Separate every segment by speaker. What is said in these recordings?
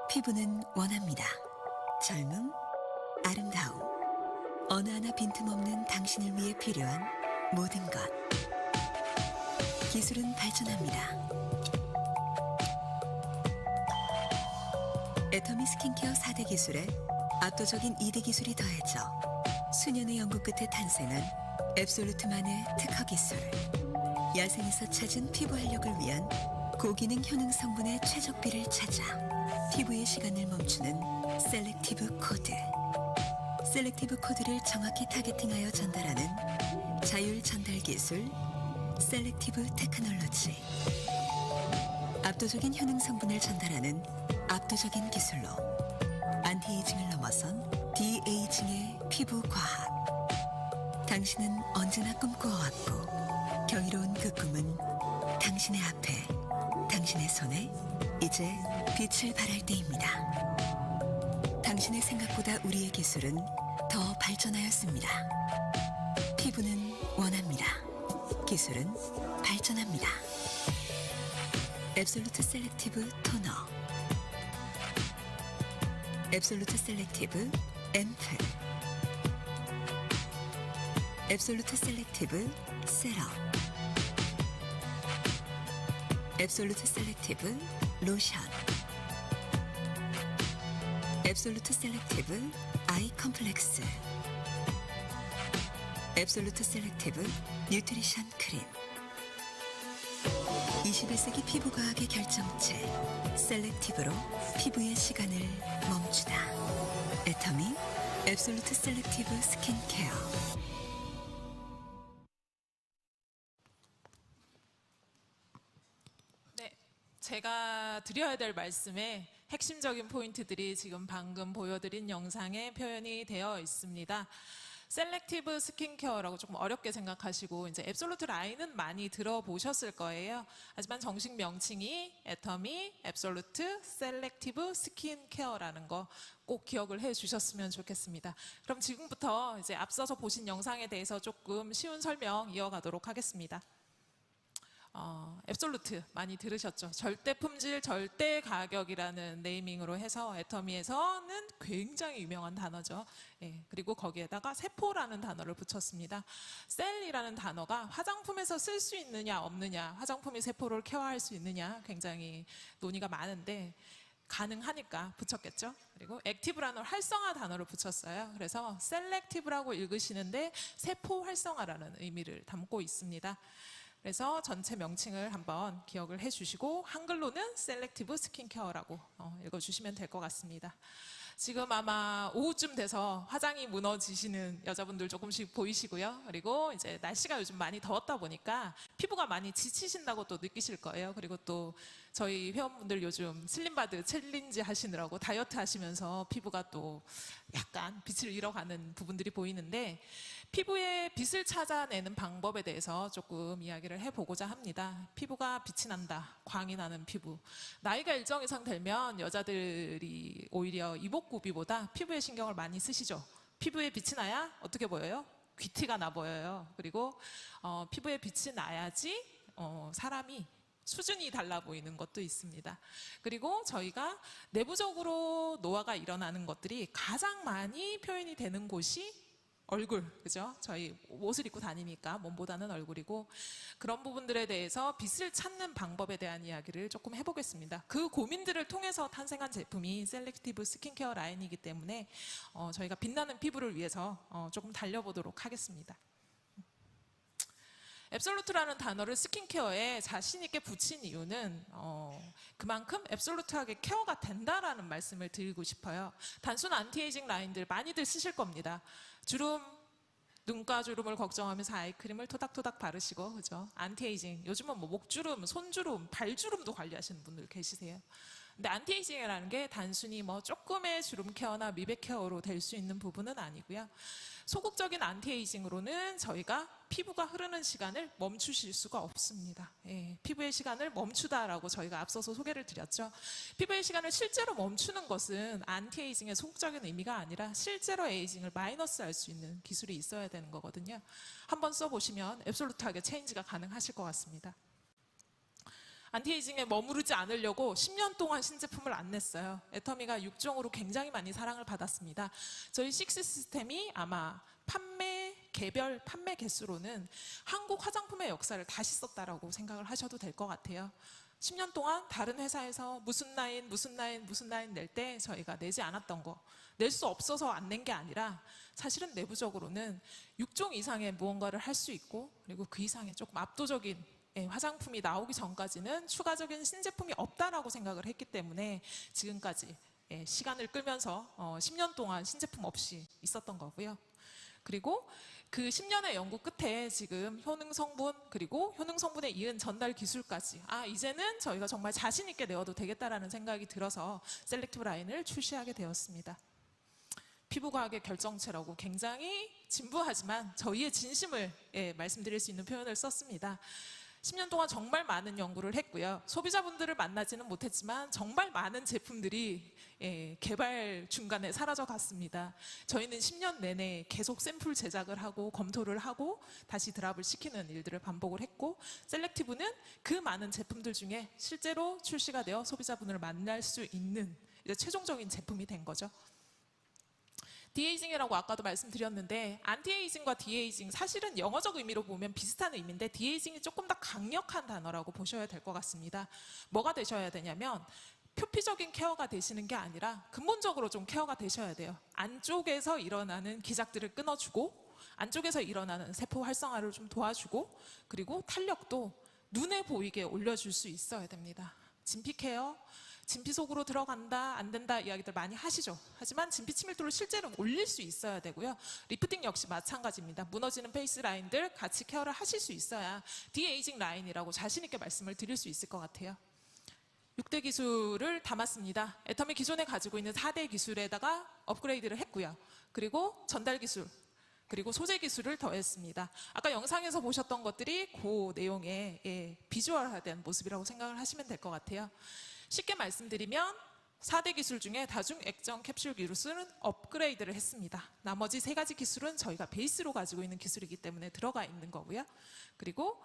Speaker 1: 피부는 원합니다. 젊음, 아름다움, 어느 하나 빈틈없는 당신을 위해 필요한 모든 것. 기술은 발전합니다. 애터미 스킨케어 4대 기술에 압도적인 2대 기술이 더해져 수년의 연구 끝에 탄생한 앱솔루트만의 특허 기술. 야생에서 찾은 피부 활력을 위한 고기능 효능 성분의 최적비를 찾아 피부의 시간을 멈추는 셀렉티브 코드. 셀렉티브 코드를 정확히 타겟팅하여 전달하는 자율 전달 기술 셀렉티브 테크놀로지. 압도적인 효능 성분을 전달하는 압도적인 기술로 안티에이징을 넘어선 디에이징의 피부 과학. 당신은 언제나 꿈꿔왔고 경이로운 그 꿈은 당신의 앞에, 당신의 손에 이제 빛을 발할 때입니다. 당신의 생각보다 우리의 기술은 더 발전하였습니다. 피부는 원합니다. 기술은 발전합니다. 앱솔루트 셀렉티브 토너, 앱솔루트 셀렉티브 앰플, 앱솔루트 셀렉티브 세럼, 앱솔루트 셀렉티브 로션, 앱솔루트 셀렉티브 아이 컴플렉스, 앱솔루트 셀렉티브 뉴트리션 크림. 21세기 피부과학의 결정체 셀렉티브로 피부의 시간을 멈추다. 애터미 앱솔루트 셀렉티브 스킨케어.
Speaker 2: 네, 제가 드려야 될 말씀에 핵심적인 포인트들이 지금 방금 보여드린 영상에 표현이 되어 있습니다. 셀렉티브 스킨케어라고 조금 어렵게 생각하시고 이제 앱솔루트 라인은 많이 들어보셨을 거예요. 하지만 정식 명칭이 애터미 앱솔루트 셀렉티브 스킨케어라는 거 꼭 기억을 해 주셨으면 좋겠습니다. 그럼 지금부터 이제 앞서서 보신 영상에 대해서 조금 쉬운 설명 이어가도록 하겠습니다. 앱솔루트 많이 들으셨죠? 절대 품질, 절대 가격이라는 네이밍으로 해서 애터미에서는 굉장히 유명한 단어죠. 예, 그리고 거기에다가 세포라는 단어를 붙였습니다. 셀이라는 단어가 화장품에서 쓸 수 있느냐 없느냐, 화장품이 세포를 케어할 수 있느냐 굉장히 논의가 많은데 가능하니까 붙였겠죠. 그리고 액티브라는 활성화 단어를 붙였어요. 그래서 셀렉티브라고 읽으시는데 세포 활성화라는 의미를 담고 있습니다. 그래서 전체 명칭을 한번 기억을 해주시고 한글로는 셀렉티브 스킨케어라고 읽어주시면 될 것 같습니다. 지금 아마 오후쯤 돼서 화장이 무너지시는 여자분들 조금씩 보이시고요. 그리고 이제 날씨가 요즘 많이 더웠다 보니까 피부가 많이 지치신다고 또 느끼실 거예요. 그리고 또 저희 회원분들 요즘 슬림바드 챌린지 하시느라고 다이어트 하시면서 피부가 또 약간 빛을 잃어가는 부분들이 보이는데 피부의 빛을 찾아내는 방법에 대해서 조금 이야기를 해보고자 합니다. 피부가 빛이 난다, 광이 나는 피부. 나이가 일정 이상 되면 여자들이 오히려 이목구비보다 피부에 신경을 많이 쓰시죠. 피부에 빛이 나야 어떻게 보여요? 귀티가 나 보여요. 그리고 피부에 빛이 나야지 사람이 수준이 달라 보이는 것도 있습니다. 그리고 저희가 내부적으로 노화가 일어나는 것들이 가장 많이 표현이 되는 곳이 얼굴, 그죠? 저희 옷을 입고 다니니까 몸보다는 얼굴이고 그런 부분들에 대해서 빛을 찾는 방법에 대한 이야기를 조금 해보겠습니다. 그 고민들을 통해서 탄생한 제품이 셀렉티브 스킨케어 라인이기 때문에 저희가 빛나는 피부를 위해서 조금 달려보도록 하겠습니다. 앱솔루트라는 단어를 스킨케어에 자신 있게 붙인 이유는 그만큼 앱솔루트하게 케어가 된다라는 말씀을 드리고 싶어요. 단순 안티에이징 라인들 많이들 쓰실 겁니다. 주름, 눈가 주름을 걱정하면서 아이크림을 토닥토닥 바르시고, 그죠? 안티에이징, 요즘은 뭐 목주름, 손주름, 발주름도 관리하시는 분들 계시세요. 근데 안티에이징이라는 게 단순히 뭐 조금의 주름 케어나 미백 케어로 될 수 있는 부분은 아니고요. 소극적인 안티에이징으로는 저희가 피부가 흐르는 시간을 멈추실 수가 없습니다. 예, 피부의 시간을 멈추다라고 저희가 앞서서 소개를 드렸죠. 피부의 시간을 실제로 멈추는 것은 안티에이징의 소극적인 의미가 아니라 실제로 에이징을 마이너스할 수 있는 기술이 있어야 되는 거거든요. 한번 써보시면 앱솔루트하게 체인지가 가능하실 것 같습니다. 안티에이징에 머무르지 않으려고 10년 동안 신제품을 안 냈어요. 애터미가 6종으로 굉장히 많이 사랑을 받았습니다. 저희 식스 시스템이 아마 개별 판매 개수로는 한국 화장품의 역사를 다시 썼다라고 생각을 하셔도 될 것 같아요. 10년 동안 다른 회사에서 무슨 라인 낼 때 저희가 내지 않았던 거, 낼 수 없어서 안 낸 게 아니라 사실은 내부적으로는 6종 이상의 무언가를 할 수 있고, 그리고 그 이상의 조금 압도적인 화장품이 나오기 전까지는 추가적인 신제품이 없다라고 생각을 했기 때문에 지금까지 시간을 끌면서 10년 동안 신제품 없이 있었던 거고요. 그리고 그 10년의 연구 끝에 지금 효능 성분, 그리고 효능 성분에 이은 전달 기술까지, 이제는 저희가 정말 자신 있게 내어도 되겠다라는 생각이 들어서 셀렉티브 라인을 출시하게 되었습니다. 피부과학의 결정체라고 굉장히 진부하지만 저희의 진심을 말씀드릴 수 있는 표현을 썼습니다. 10년 동안 정말 많은 연구를 했고요. 소비자분들을 만나지는 못했지만 정말 많은 제품들이 개발 중간에 사라져 갔습니다. 저희는 10년 내내 계속 샘플 제작을 하고 검토를 하고 다시 드랍을 시키는 일들을 반복을 했고, 셀렉티브는 그 많은 제품들 중에 실제로 출시가 되어 소비자분을 만날 수 있는 이제 최종적인 제품이 된 거죠. 디에이징이라고 아까도 말씀드렸는데, 안티에이징과 디에이징 사실은 영어적 의미로 보면 비슷한 의미인데 디에이징이 조금 더 강력한 단어라고 보셔야 될 것 같습니다. 뭐가 되셔야 되냐면 표피적인 케어가 되시는 게 아니라 근본적으로 좀 케어가 되셔야 돼요. 안쪽에서 일어나는 기작들을 끊어주고, 안쪽에서 일어나는 세포 활성화를 좀 도와주고, 그리고 탄력도 눈에 보이게 올려줄 수 있어야 됩니다. 진피 케어, 진피 속으로 들어간다, 안 된다 이야기들 많이 하시죠. 하지만 진피 친밀도를 실제로 올릴 수 있어야 되고요. 리프팅 역시 마찬가지입니다. 무너지는 페이스 라인들 같이 케어를 하실 수 있어야 디에이징 라인이라고 자신 있게 말씀을 드릴 수 있을 것 같아요. 6대 기술을 담았습니다. 애터미 기존에 가지고 있는 4대 기술에다가 업그레이드를 했고요. 그리고 전달 기술, 그리고 소재 기술을 더했습니다. 아까 영상에서 보셨던 것들이 그 내용의 비주얼화된 모습이라고 생각을 하시면 될 것 같아요. 쉽게 말씀드리면 4대 기술 중에 다중 액정 캡슐 기술은 업그레이드를 했습니다. 나머지 3가지 기술은 저희가 베이스로 가지고 있는 기술이기 때문에 들어가 있는 거고요. 그리고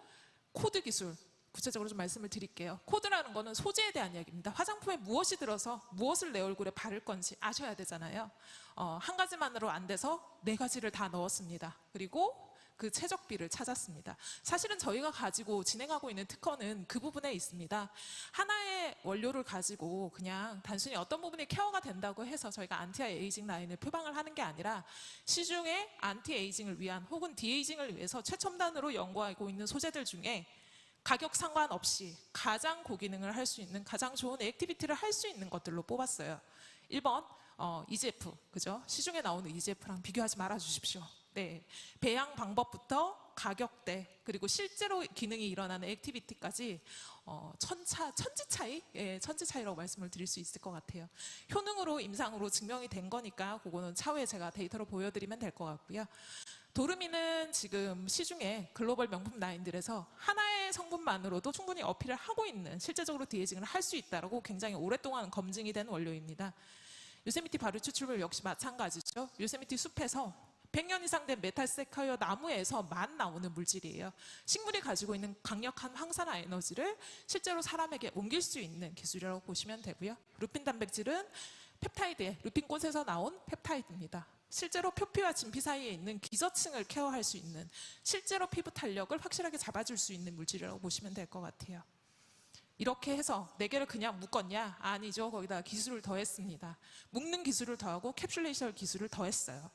Speaker 2: 코드 기술, 구체적으로 좀 말씀을 드릴게요. 코드라는 거는 소재에 대한 이야기입니다. 화장품에 무엇이 들어서 무엇을 내 얼굴에 바를 건지 아셔야 되잖아요. 한 가지만으로 안 돼서 4가지를 다 넣었습니다. 그리고 그 최적비를 찾았습니다. 사실은 저희가 가지고 진행하고 있는 특허는 그 부분에 있습니다. 하나의 원료를 가지고 그냥 단순히 어떤 부분이 케어가 된다고 해서 저희가 안티에이징 라인을 표방을 하는 게 아니라 시중에 안티에이징을 위한 혹은 디에이징을 위해서 최첨단으로 연구하고 있는 소재들 중에 가격 상관없이 가장 고기능을 할 수 있는, 가장 좋은 액티비티를 할 수 있는 것들로 뽑았어요. 1번 EGF, 그죠? 시중에 나오는 EGF랑 비교하지 말아 주십시오. 네, 배양 방법부터 가격대, 그리고 실제로 기능이 일어나는 액티비티까지 천지 차이? 천지 차이라고 말씀을 드릴 수 있을 것 같아요. 효능으로 임상으로 증명이 된 거니까 그거는 차후에 제가 데이터로 보여드리면 될 것 같고요. 도르미는 지금 시중에 글로벌 명품 라인들에서 하나의 성분만으로도 충분히 어필을 하고 있는, 실제적으로 디에이징을 할 수 있다고 굉장히 오랫동안 검증이 된 원료입니다. 요세미티 발효 추출물 역시 마찬가지죠. 요세미티 숲에서 100년 이상 된 메탈 세카이어 나무에서만 나오는 물질이에요. 식물이 가지고 있는 강력한 황산화 에너지를 실제로 사람에게 옮길 수 있는 기술이라고 보시면 되고요. 루핀 단백질은 펩타이드의 루핀꽃에서 나온 펩타이드입니다. 실제로 표피와 진피 사이에 있는 기저층을 케어할 수 있는, 실제로 피부 탄력을 확실하게 잡아줄 수 있는 물질이라고 보시면 될 것 같아요. 이렇게 해서 4개를 그냥 묶었냐? 아니죠. 거기다 기술을 더했습니다. 묶는 기술을 더하고 캡슐레이션 기술을 더했어요.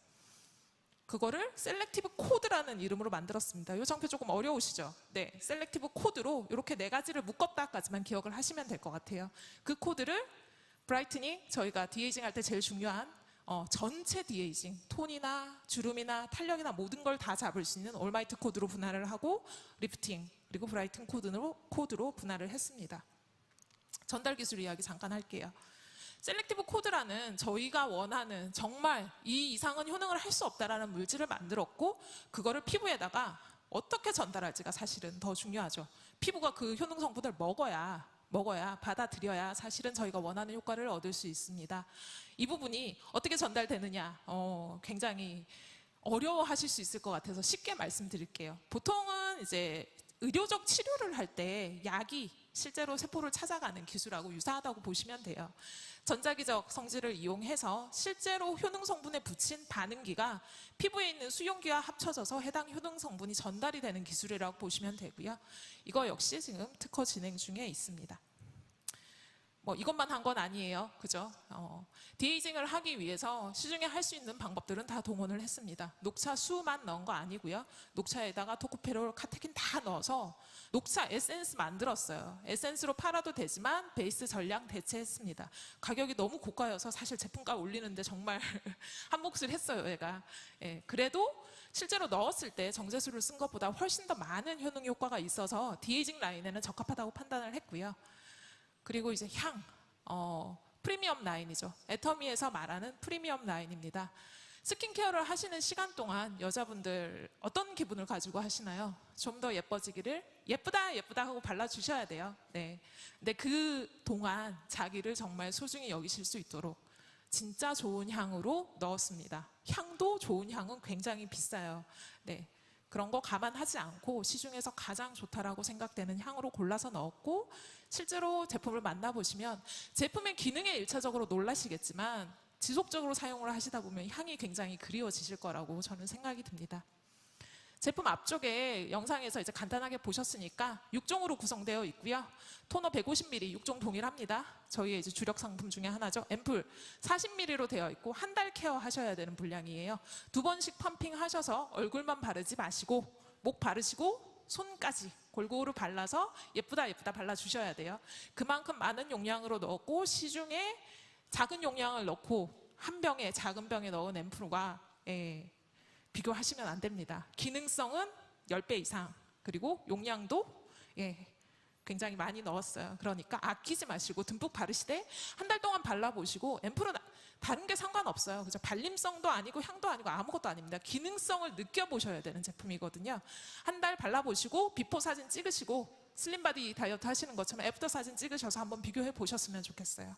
Speaker 2: 그거를 셀렉티브 코드라는 이름으로 만들었습니다. 이 장표 조금 어려우시죠? 네, 셀렉티브 코드로 이렇게 4가지를 묶었다까지만 기억을 하시면 될 것 같아요. 그 코드를 브라이트닝, 저희가 디에이징 할 때 제일 중요한 전체 디에이징, 톤이나 주름이나 탄력이나 모든 걸 다 잡을 수 있는 올마이트 코드로 분할을 하고, 리프팅, 그리고 브라이튼 코드로 분할을 했습니다. 전달 기술 이야기 잠깐 할게요. 셀렉티브 코드라는 저희가 원하는 정말 이 이상은 효능을 할 수 없다라는 물질을 만들었고, 그거를 피부에다가 어떻게 전달할지가 사실은 더 중요하죠. 피부가 그 효능 성분을 먹어야 받아들여야 사실은 저희가 원하는 효과를 얻을 수 있습니다. 이 부분이 어떻게 전달되느냐, 굉장히 어려워하실 수 있을 것 같아서 쉽게 말씀드릴게요. 보통은 이제 의료적 치료를 할 때 약이 실제로 세포를 찾아가는 기술하고 유사하다고 보시면 돼요. 전자기적 성질을 이용해서 실제로 효능 성분에 붙인 반응기가 피부에 있는 수용기와 합쳐져서 해당 효능 성분이 전달이 되는 기술이라고 보시면 되고요. 이거 역시 지금 특허 진행 중에 있습니다. 뭐 이것만 한 건 아니에요. 그죠? 디에이징을 하기 위해서 시중에 할 수 있는 방법들은 다 동원을 했습니다. 녹차 수만 넣은 거 아니고요. 녹차에다가 토코페롤, 카테킨 다 넣어서 녹차 에센스 만들었어요. 에센스로 팔아도 되지만 베이스 전량 대체했습니다. 가격이 너무 고가여서 사실 제품가 올리는데 정말 한 몫을 했어요, 얘가. 예, 그래도 실제로 넣었을 때 정제수를 쓴 것보다 훨씬 더 많은 효능 효과가 있어서 디에이징 라인에는 적합하다고 판단을 했고요. 그리고 이제 향, 프리미엄 라인이죠. 애터미에서 말하는 프리미엄 라인입니다. 스킨케어를 하시는 시간 동안 여자분들 어떤 기분을 가지고 하시나요? 좀 더 예뻐지기를 예쁘다 예쁘다 하고 발라주셔야 돼요. 네. 근데 그 동안 자기를 정말 소중히 여기실 수 있도록 진짜 좋은 향으로 넣었습니다. 향도 좋은 향은 굉장히 비싸요. 네. 그런 거 감안하지 않고 시중에서 가장 좋다라고 생각되는 향으로 골라서 넣었고, 실제로 제품을 만나보시면 제품의 기능에 1차적으로 놀라시겠지만 지속적으로 사용을 하시다 보면 향이 굉장히 그리워지실 거라고 저는 생각이 듭니다. 제품 앞쪽에 영상에서 이제 간단하게 보셨으니까 6종으로 구성되어 있고요. 토너 150ml 6종 동일합니다. 저희의 이제 주력 상품 중에 하나죠. 앰플 40ml로 되어 있고 한 달 케어 하셔야 되는 분량이에요. 2번씩 펌핑 하셔서 얼굴만 바르지 마시고 목 바르시고 손까지 골고루 발라서 예쁘다 예쁘다 발라주셔야 돼요. 그만큼 많은 용량으로 넣었고 시중에 작은 용량을 넣고 한 병에 작은 병에 넣은 앰플과 비교하시면 안 됩니다. 기능성은 10배 이상, 그리고 용량도 굉장히 많이 넣었어요. 그러니까 아끼지 마시고 듬뿍 바르시되 한 달 동안 발라보시고, 앰플은 다른 게 상관없어요. 그죠? 발림성도 아니고 향도 아니고 아무것도 아닙니다. 기능성을 느껴보셔야 되는 제품이거든요. 한 달 발라보시고 비포 사진 찍으시고 슬림바디 다이어트 하시는 것처럼 애프터 사진 찍으셔서 한번 비교해 보셨으면 좋겠어요.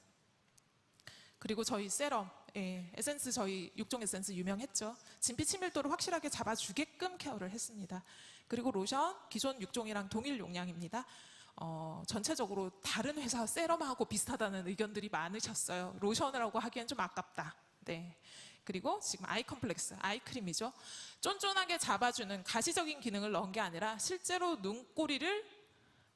Speaker 2: 그리고 저희 세럼, 에센스 저희 6종 에센스 유명했죠. 진피 친밀도를 확실하게 잡아주게끔 케어를 했습니다. 그리고 로션 기존 6종이랑 동일 용량입니다. 전체적으로 다른 회사 세럼하고 비슷하다는 의견들이 많으셨어요. 로션을 하고 하기엔 좀 아깝다. 네. 그리고 지금 아이 컴플렉스, 아이크림이죠. 쫀쫀하게 잡아주는 가시적인 기능을 넣은 게 아니라 실제로 눈꼬리를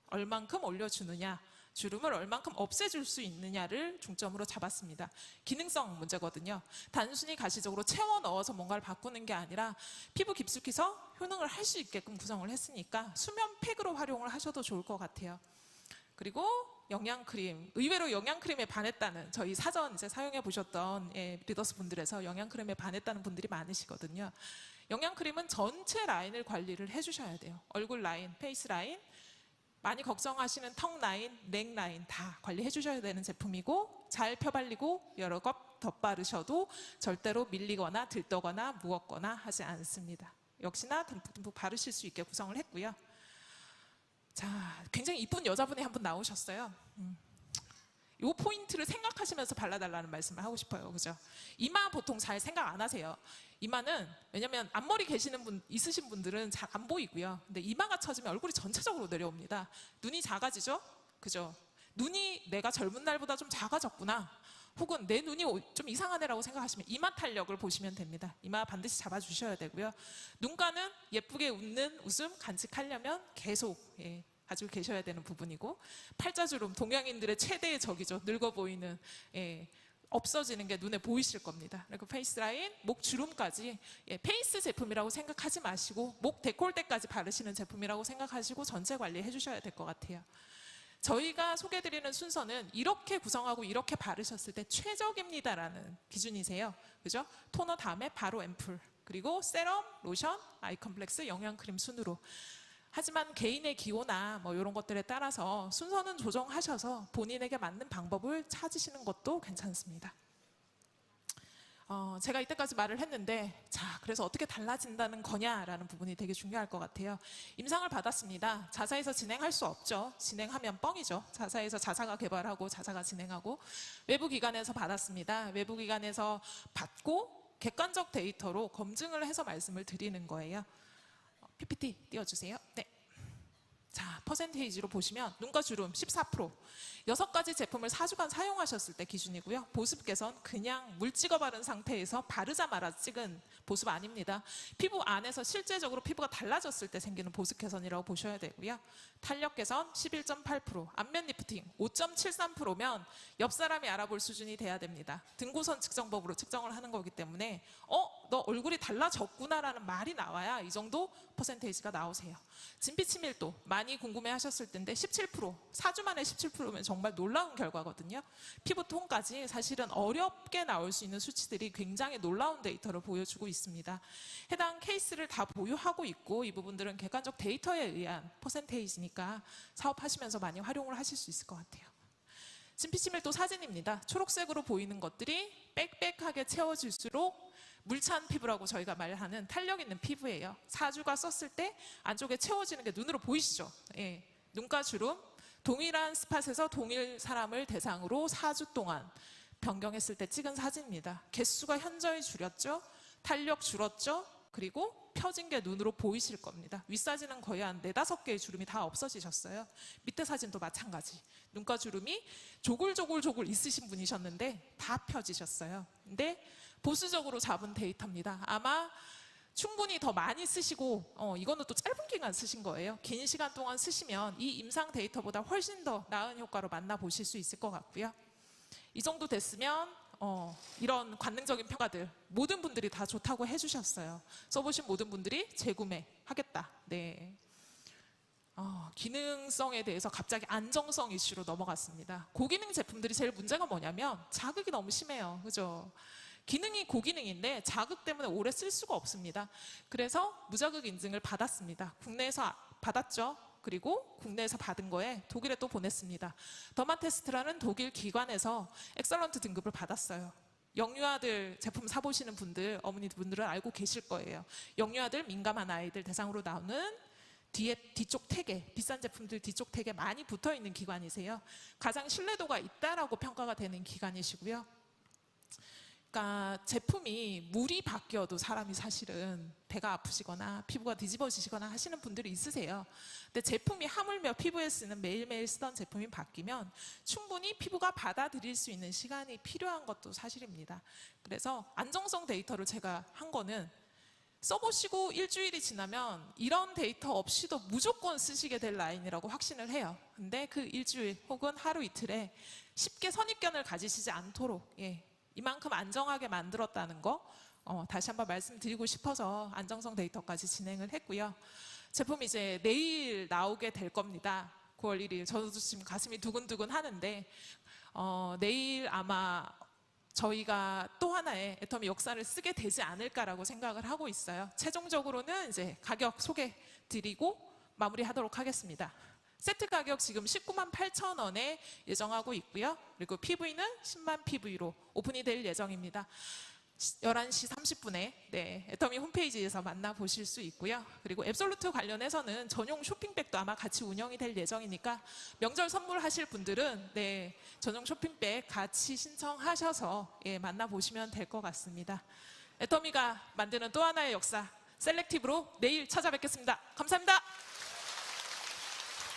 Speaker 2: 얼만큼 올려주느냐, 주름을 얼만큼 없애줄 수 있느냐를 중점으로 잡았습니다. 기능성 문제거든요. 단순히 가시적으로 채워 넣어서 뭔가를 바꾸는 게 아니라 피부 깊숙이서 효능을 할 수 있게끔 구성을 했으니까 수면 팩으로 활용을 하셔도 좋을 것 같아요. 그리고 영양크림, 의외로 영양크림에 반했다는, 저희 사전 이제 사용해 보셨던 리더스 분들에서 영양크림에 반했다는 분들이 많으시거든요. 영양크림은 전체 라인을 관리를 해주셔야 돼요. 얼굴 라인, 페이스 라인, 많이 걱정하시는 턱 라인, 넥 라인 다 관리해 주셔야 되는 제품이고, 잘 펴발리고 여러 겹 덧바르셔도 절대로 밀리거나 들떠거나 무겁거나 하지 않습니다. 역시나 듬뿍듬뿍 바르실 수 있게 구성을 했고요. 자, 굉장히 이쁜 여자분이 한 분 나오셨어요. 이 포인트를 생각하시면서 발라달라는 말씀을 하고 싶어요. 그죠? 이마 보통 잘 생각 안 하세요. 이마는, 왜냐면 앞머리 계시는 분, 있으신 분들은 잘 안 보이고요. 근데 이마가 처지면 얼굴이 전체적으로 내려옵니다. 눈이 작아지죠? 그죠? 눈이 내가 젊은 날보다 좀 작아졌구나, 혹은 내 눈이 좀 이상한 애라고 생각하시면 이마 탄력을 보시면 됩니다. 이마 반드시 잡아주셔야 되고요. 눈가는 예쁘게 웃는 웃음 간직하려면 계속 가지고 계셔야 되는 부분이고, 팔자주름, 동양인들의 최대의 적이죠. 늙어 보이는, 없어지는 게 눈에 보이실 겁니다. 그리고 페이스 라인, 목 주름까지 페이스 제품이라고 생각하지 마시고 목 데콜테까지 바르시는 제품이라고 생각하시고 전체 관리해 주셔야 될 것 같아요. 저희가 소개해드리는 순서는 이렇게 구성하고 이렇게 바르셨을 때 최적입니다라는 기준이세요. 그죠? 토너 다음에 바로 앰플, 그리고 세럼, 로션, 아이 컴플렉스, 영양크림 순으로. 하지만 개인의 기호나 뭐 이런 것들에 따라서 순서는 조정하셔서 본인에게 맞는 방법을 찾으시는 것도 괜찮습니다. 제가 이때까지 말을 했는데, 자, 그래서 어떻게 달라진다는 거냐라는 부분이 되게 중요할 것 같아요. 임상을 받았습니다. 자사에서 진행할 수 없죠. 진행하면 뻥이죠. 자사에서 자사가 개발하고 자사가 진행하고, 외부기관에서 받았습니다. 외부기관에서 받고 객관적 데이터로 검증을 해서 말씀을 드리는 거예요. PPT 띄워주세요. 네. 자, 퍼센테이지로 보시면 눈가 주름 14%, 6가지 제품을 4주간 사용하셨을 때 기준이고요. 보습 개선 그냥 물 찍어 바른 상태에서 바르자마자 찍은 보습 아닙니다. 피부 안에서 실제적으로 피부가 달라졌을 때 생기는 보습 개선이라고 보셔야 되고요. 탄력 개선 11.8%, 안면 리프팅 5.73%면 옆 사람이 알아볼 수준이 돼야 됩니다. 등고선 측정법으로 측정을 하는 거기 때문에 너 얼굴이 달라졌구나라는 말이 나와야 이 정도 퍼센테이지가 나오세요. 진피 치밀도 많이 궁금해하셨을 텐데 17%, 4주 만에 17%면 정말 놀라운 결과거든요. 피부톤까지 사실은 어렵게 나올 수 있는 수치들이 굉장히 놀라운 데이터를 보여주고 있습니다. 해당 케이스를 다 보유하고 있고 이 부분들은 객관적 데이터에 의한 퍼센테이지니까 사업하시면서 많이 활용을 하실 수 있을 것 같아요. 진피 치밀도 사진입니다. 초록색으로 보이는 것들이 빽빽하게 채워질수록 물찬 피부라고 저희가 말하는 탄력 있는 피부예요. 4주가 썼을 때 안쪽에 채워지는 게 눈으로 보이시죠? 예, 눈가 주름, 동일한 스팟에서 동일 사람을 대상으로 4주 동안 변경했을 때 찍은 사진입니다. 개수가 현저히 줄였죠? 탄력 줄었죠? 그리고 펴진 게 눈으로 보이실 겁니다. 윗사진은 거의 한 4-5개의 주름이 다 없어지셨어요. 밑에 사진도 마찬가지. 눈가 주름이 조글조글 있으신 분이셨는데 다 펴지셨어요. 근데 보수적으로 잡은 데이터입니다. 아마 충분히 더 많이 쓰시고 이거는 또 짧은 기간 쓰신 거예요. 긴 시간 동안 쓰시면 이 임상 데이터보다 훨씬 더 나은 효과로 만나보실 수 있을 것 같고요. 이 정도 됐으면 이런 관능적인 평가들 모든 분들이 다 좋다고 해주셨어요. 써보신 모든 분들이 재구매하겠다. 네. 기능성에 대해서 갑자기 안정성 이슈로 넘어갔습니다. 고기능 제품들이 제일 문제가 뭐냐면 자극이 너무 심해요. 그죠? 기능이 고기능인데 자극 때문에 오래 쓸 수가 없습니다. 그래서 무자극 인증을 받았습니다. 국내에서 받았죠. 그리고 국내에서 받은 거에 독일에 또 보냈습니다. 더마테스트라는 독일 기관에서 엑설런트 등급을 받았어요. 영유아들 제품 사보시는 분들, 어머니분들은 알고 계실 거예요. 영유아들, 민감한 아이들 대상으로 나오는 뒤쪽 택에, 비싼 제품들 뒤쪽 택에 많이 붙어있는 기관이세요. 가장 신뢰도가 있다라고 평가가 되는 기관이시고요. 그러니까 제품이 물이 바뀌어도 사람이 사실은 배가 아프시거나 피부가 뒤집어지시거나 하시는 분들이 있으세요. 근데 제품이 하물며 피부에 쓰는 매일매일 쓰던 제품이 바뀌면 충분히 피부가 받아들일 수 있는 시간이 필요한 것도 사실입니다. 그래서 안정성 데이터를 제가 한 거는 써보시고 일주일이 지나면 이런 데이터 없이도 무조건 쓰시게 될 라인이라고 확신을 해요. 근데 그 일주일 혹은 하루 이틀에 쉽게 선입견을 가지시지 않도록 이만큼 안정하게 만들었다는 거 다시 한번 말씀드리고 싶어서 안정성 데이터까지 진행을 했고요. 제품이 이제 내일 나오게 될 겁니다. 9월 1일. 저도 지금 가슴이 두근두근 하는데 내일 아마 저희가 또 하나의 애터미 역사를 쓰게 되지 않을까라고 생각을 하고 있어요. 최종적으로는 이제 가격 소개 드리고 마무리하도록 하겠습니다. 세트 가격 지금 19만 8천 원에 예정하고 있고요. 그리고 PV는 10만 PV로 오픈이 될 예정입니다. 11시 30분에 애터미 홈페이지에서 만나보실 수 있고요. 그리고 앱솔루트 관련해서는 전용 쇼핑백도 아마 같이 운영이 될 예정이니까 명절 선물하실 분들은 전용 쇼핑백 같이 신청하셔서 만나보시면 될 것 같습니다. 애터미가 만드는 또 하나의 역사 셀렉티브로 내일 찾아뵙겠습니다. 감사합니다.